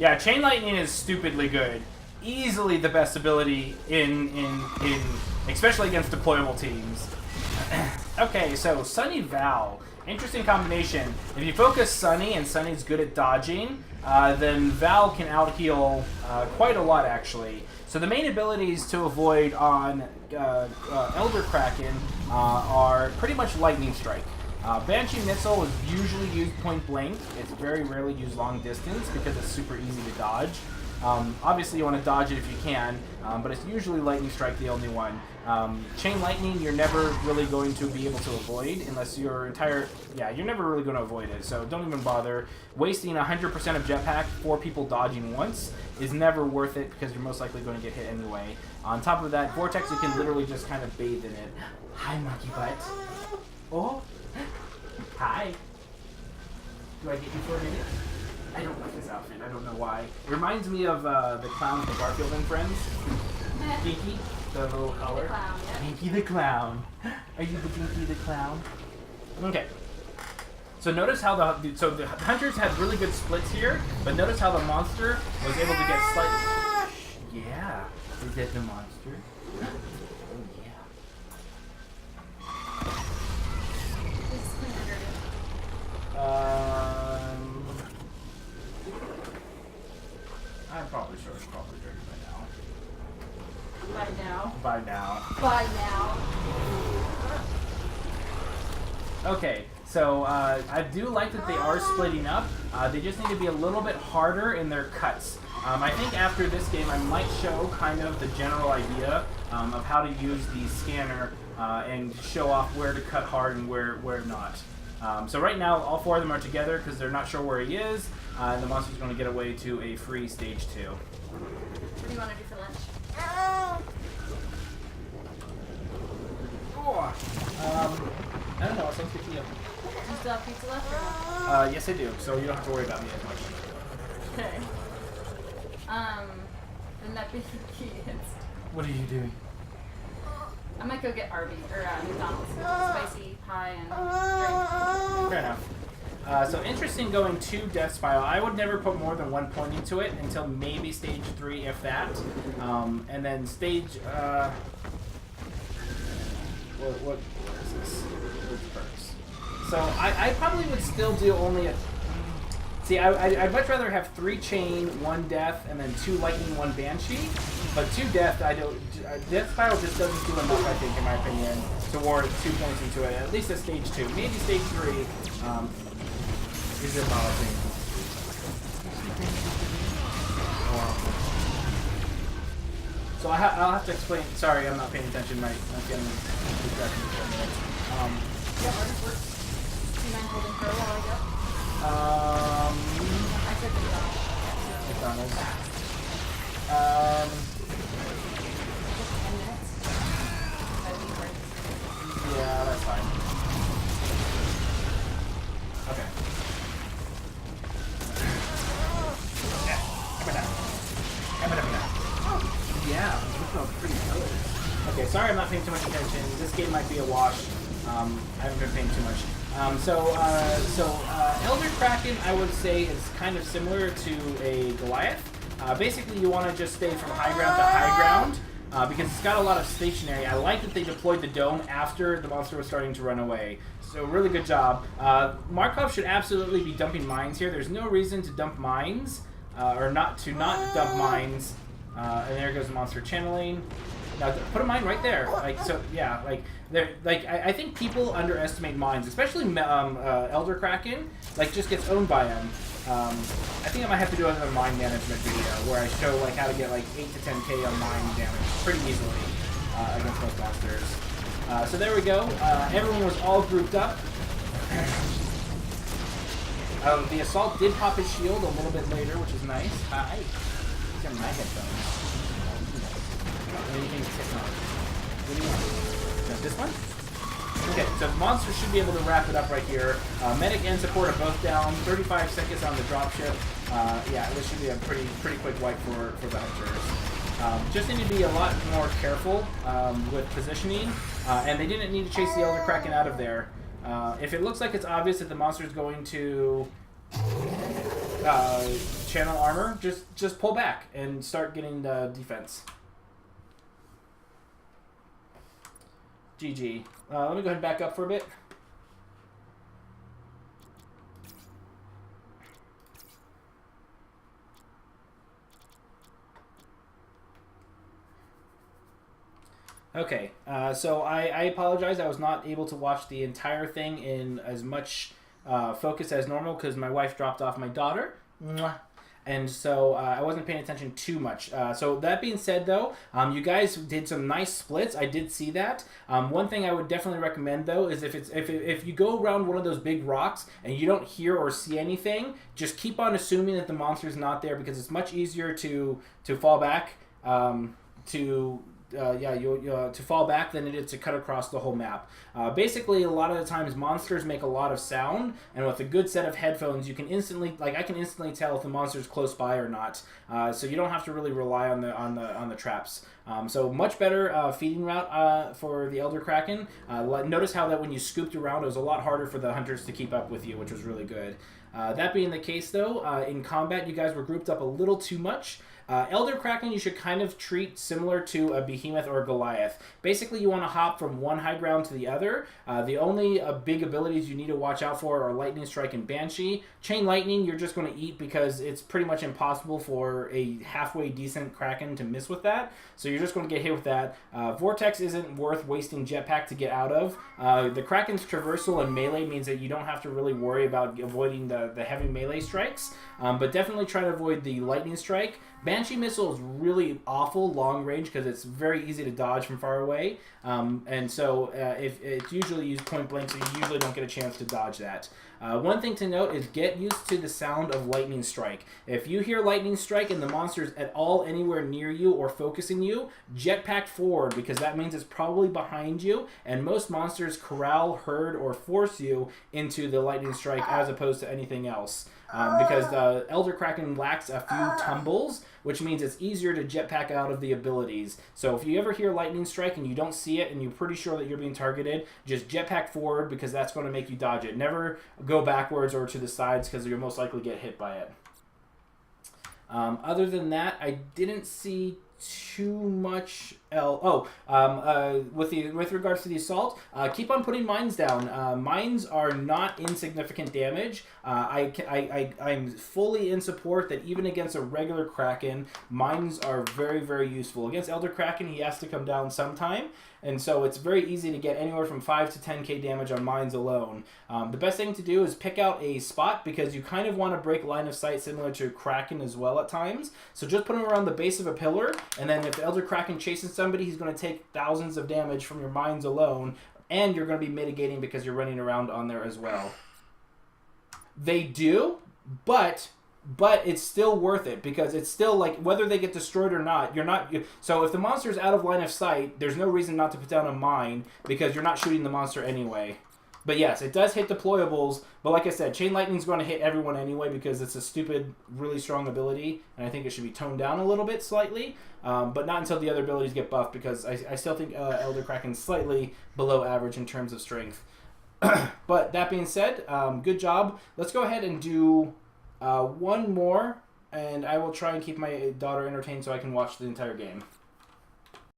Yeah, Chain Lightning is stupidly good. Easily the best ability in especially against deployable teams. Okay, so Sunny Val. Interesting combination. If you focus Sunny, and Sunny's good at dodging, then Val can out-heal quite a lot, actually. So the main abilities to avoid on Elder Kraken are pretty much Lightning Strike. Banshee Missile is usually used point blank. It's very rarely used long distance because it's super easy to dodge. Obviously you want to dodge it if you can, but it's usually Lightning Strike the only one. Chain Lightning you're never really going to be able to avoid unless your entire... Yeah, you're never really going to avoid it, so don't even bother. Wasting 100% of Jetpack for people dodging once is never worth it because you're most likely going to get hit anyway. On top of that, Vortex you can literally just kind of bathe in it. Hi, monkey butt. Oh. Hi. Do I get you for a minute? I don't like this outfit. I don't know why. It reminds me of the clown from Garfield and Friends. Dinky, the little collar. Clown, yeah. Dinky the clown. Are you the Dinky the clown? Okay. So notice how the hunters had really good splits here, but notice how the monster was able to get slightly. Yeah. Is that the monster? Oh yeah. I'm probably sure it's probably dirty by now. By now. By now. Okay, so I do like that they are splitting up. They just need to be a little bit harder in their cuts. I think after this game I might show kind of the general idea of how to use the scanner and show off where to cut hard and where not. So right now, all four of them are together because they're not sure where he is, and the monster's going to get away to a free stage 2. What do you want to do for lunch? I don't know. It sounds good to you. Do you still have pizza left or not? Yes, I do. So you don't have to worry about me as much. Okay. Then that be kids. What are you doing? I might go get Arby's or McDonald's spicy pie and drink. Fair enough. So interesting going to Death Spiral. I would never put more than 1 point into it until maybe stage 3, if that. And then stage... What is this? What's perks? So I probably would still do only a... See, I'd much rather have 3 chain, 1 death, and then 2 lightning, 1 banshee. But 2 death, I don't. Death Spiral just doesn't do enough, I think, in my opinion, to warrant 2 points into it. At least at stage 2, maybe stage 3 is a valid thing. So I'll have to explain. Sorry, I'm not paying attention. I'm getting distracted for a minute. Yeah, artist works. Do you mind holding for a while I go? I said McDonald's. 10 minutes. That'd be great. Yeah, that's fine. Okay. Yeah, this smells pretty good. Okay, sorry I'm not paying too much attention. This game might be a wash. I haven't been paying too much. Elder Kraken, I would say, is kind of similar to a Goliath. Basically, you want to just stay from high ground to high ground because it's got a lot of stationary. I like that they deployed the dome after the monster was starting to run away. So really good job. Markov should absolutely be dumping mines here. There's no reason to dump mines or not dump mines. And there goes the monster channeling. Now put a mine right there. I think people underestimate mines, especially Elder Kraken. Just gets owned by them. I think I might have to do another mine management video where I show how to get 8 to 10k on mine damage pretty easily against most monsters. So there we go. Everyone was all grouped up. The assault did pop his shield a little bit later, which is nice. Hi. These are my headphones. Anything technology. What do you want? Is that this one? Okay, so the monster should be able to wrap it up right here. Medic and support are both down. 35 seconds on the dropship. Yeah, this should be a pretty quick wipe for the hunters. Just need to be a lot more careful with positioning, and they didn't need to chase the Elder Kraken out of there. If it looks like it's obvious that the monster is going to channel armor, just pull back and start getting the defense. GG. Let me go ahead and back up for a bit. Okay, so I apologize. I was not able to watch the entire thing in as much focus as normal because my wife dropped off my daughter. Mwah. And so I wasn't paying attention too much. So that being said, though, you guys did some nice splits. I did see that. One thing I would definitely recommend, though, is if you go around one of those big rocks and you don't hear or see anything, just keep on assuming that the monster's not there because it's much easier to fall back to fall back than it is to cut across the whole map. Basically, a lot of the times monsters make a lot of sound, and with a good set of headphones, you can instantly, I can instantly tell if the monster's close by or not. So you don't have to really rely on the traps. So much better feeding route for the Elder Kraken. Notice how that when you scooped around, it was a lot harder for the hunters to keep up with you, which was really good. That being the case, though, in combat, you guys were grouped up a little too much. Elder Kraken you should kind of treat similar to a Behemoth or a Goliath. Basically, you want to hop from one high ground to the other. The only big abilities you need to watch out for are Lightning Strike and Banshee. Chain Lightning you're just going to eat because it's pretty much impossible for a halfway decent Kraken to miss with that. So you're just going to get hit with that. Vortex isn't worth wasting Jetpack to get out of. The Kraken's Traversal and Melee means that you don't have to really worry about avoiding the heavy melee strikes. But definitely try to avoid the Lightning Strike. Banshee Missile is really awful long range because it's very easy to dodge from far away. And so if it's usually used point blank, so you usually don't get a chance to dodge that. One thing to note is get used to the sound of Lightning Strike. If you hear Lightning Strike and the monster's at all anywhere near you or focusing you, jetpack forward because that means it's probably behind you, and most monsters corral, herd, or force you into the Lightning Strike as opposed to anything else. Because the Elder Kraken lacks a few tumbles, which means it's easier to jetpack out of the abilities. So if you ever hear Lightning Strike and you don't see it and you're pretty sure that you're being targeted, just jetpack forward because that's going to make you dodge it. Never go backwards or to the sides because you'll most likely get hit by it. Other than that, I didn't see too much with regards to the assault, keep on putting mines down. Mines are not insignificant damage. I'm fully in support that even against a regular Kraken, mines are very, very useful. Against Elder Kraken, he has to come down sometime, and so it's very easy to get anywhere from 5 to 10k damage on mines alone. The best thing to do is pick out a spot because you kind of want to break line of sight similar to Kraken as well at times. So just put them around the base of a pillar, and then if the Elder Kraken chases somebody, he's going to take thousands of damage from your mines alone, and you're going to be mitigating because you're running around on there as well. They do, but it's still worth it because it's still like whether they get destroyed or not, so if the monster's out of line of sight, there's no reason not to put down a mine because you're not shooting the monster anyway. But yes, it does hit deployables, but like I said, Chain Lightning's going to hit everyone anyway because it's a stupid, really strong ability, and I think it should be toned down a little bit slightly, but not until the other abilities get buffed because I still think Elder Kraken's slightly below average in terms of strength. But that being said, good job. Let's go ahead and do one more, and I will try and keep my daughter entertained so I can watch the entire game.